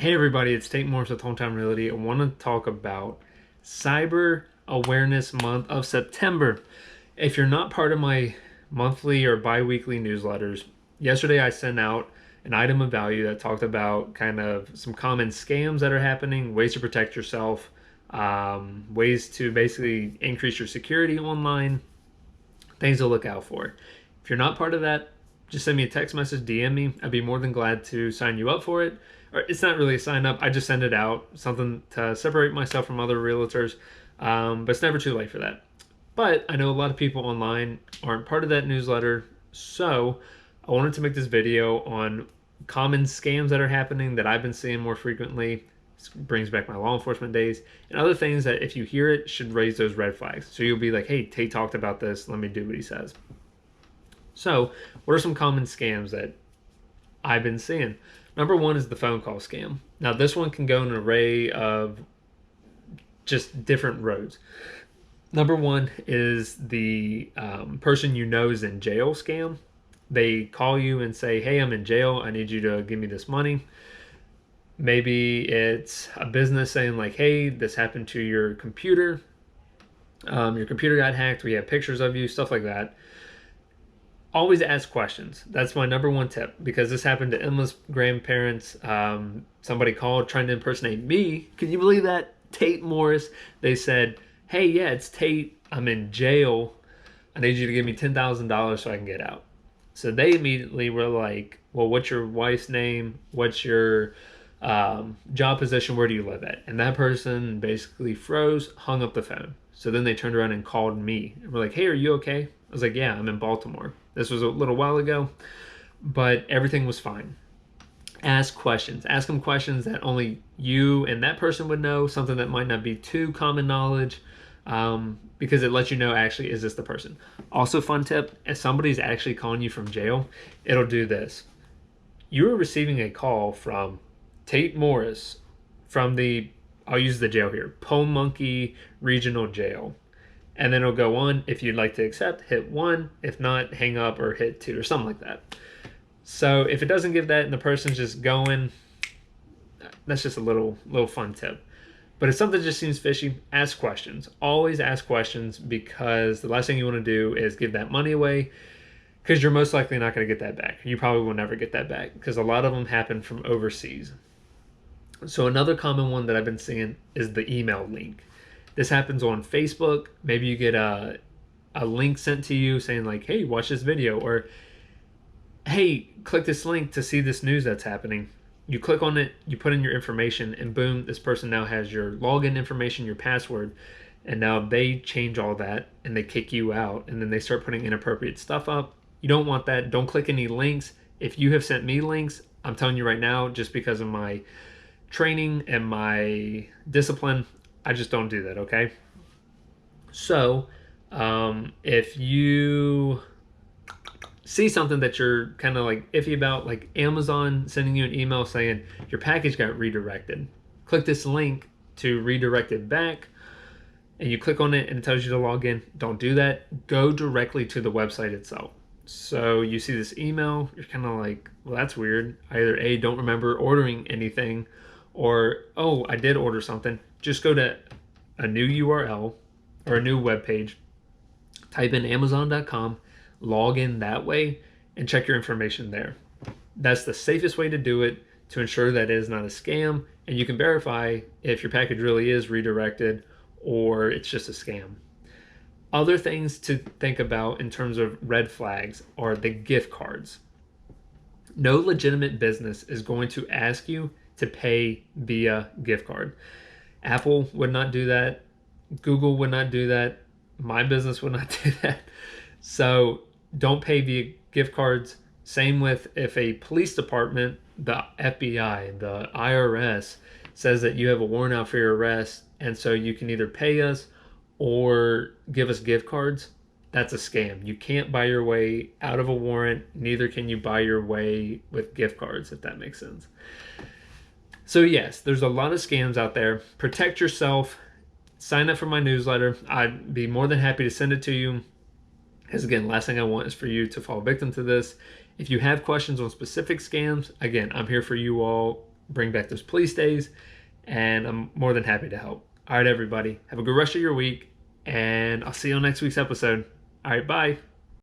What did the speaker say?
Hey everybody, it's Tate Morris with Hometown Realty. I want to talk about Cyber Awareness Month of September. If you're not part of my monthly or bi-weekly newsletters, yesterday I sent out an item of value that talked about kind of some common scams that are happening, ways to protect yourself, ways to basically increase your security online, things to look out for. If you're not part of that, just send me a text message, DM me. I'd be more than glad to sign you up for it. Or it's not really a sign up. I just send it out, something to separate myself from other realtors. But it's never too late for that. But I know a lot of people online aren't part of that newsletter. So I wanted to make this video on common scams that are happening that I've been seeing more frequently. This brings back my law enforcement days and other things that if you hear it should raise those red flags. So you'll be like, hey, Tate talked about this. Let me do what he says. So what are some common scams that I've been seeing? Number one is the phone call scam. Now this one can go in an array of just different roads. Number one is the person you know is in jail scam. They call you and say, hey, I'm in jail. I need you to give me this money. Maybe it's a business saying like, hey, this happened to your computer. Your computer got hacked. We have pictures of you, stuff like that. Always ask questions. That's my number one tip, because this happened to endless grandparents. Somebody called trying to impersonate me. Can you believe that? Tate Morris. They said, hey, yeah, it's Tate. I'm in jail. I need you to give me $10,000 so I can get out. So they immediately were like, well, what's your wife's name? What's your job position? Where do you live at? And that person basically froze, hung up the phone. So then they turned around and called me. And were like, hey, are you okay? I was like, yeah, I'm in Baltimore. This was a little while ago, but everything was fine. Ask questions. Ask them questions that only you and that person would know, something that might not be too common knowledge, because it lets you know, actually, is this the person? Also, fun tip, if somebody's actually calling you from jail, it'll do this. You are receiving a call from Tate Morris from I'll use the jail here, Monkey Regional Jail. And then it'll go on. If you'd like to accept, hit 1. If not, hang up or hit 2 or something like that. So if it doesn't give that and the person's just going, that's just a little fun tip. But if something just seems fishy, ask questions. Always ask questions, because the last thing you want to do is give that money away, because you're most likely not going to get that back. You probably will never get that back, because a lot of them happen from overseas. So another common one that I've been seeing is the email link. This happens on Facebook. Maybe you get a link sent to you saying like, hey, watch this video, or hey, click this link to see this news that's happening. You click on it, you put in your information, and boom, this person now has your login information, your password, and now they change all that and they kick you out, and then they start putting inappropriate stuff up. You don't want that. Don't click any links. If you have sent me links, I'm telling you right now, just because of my training and my discipline, I just don't do that, okay? So, if you see something that you're kind of like iffy about, like Amazon sending you an email saying your package got redirected, click this link to redirect it back, and you click on it and it tells you to log in. Don't do that. Go directly to the website itself. So you see this email, you're kind of like, well, that's weird. I either A, don't remember ordering anything, or, oh, I did order something. Just go to a new URL or a new web page, type in Amazon.com, log in that way, and check your information there. That's the safest way to do it, to ensure that it is not a scam, and you can verify if your package really is redirected or it's just a scam. Other things to think about in terms of red flags are the gift cards. No legitimate business is going to ask you to pay via gift card. Apple would not do that. Google would not do that. My business would not do that. So don't pay via gift cards. Same with if a police department, the FBI, the IRS says that you have a warrant out for your arrest, and so you can either pay us or give us gift cards. That's a scam. You can't buy your way out of a warrant. Neither can you buy your way with gift cards, if that makes sense. So yes, there's a lot of scams out there. Protect yourself. Sign up for my newsletter. I'd be more than happy to send it to you. Because again, last thing I want is for you to fall victim to this. If you have questions on specific scams, again, I'm here for you all. bring back those police days, and I'm more than happy to help. All right, everybody, have a good rest of your week, and I'll see you on next week's episode. All right, bye.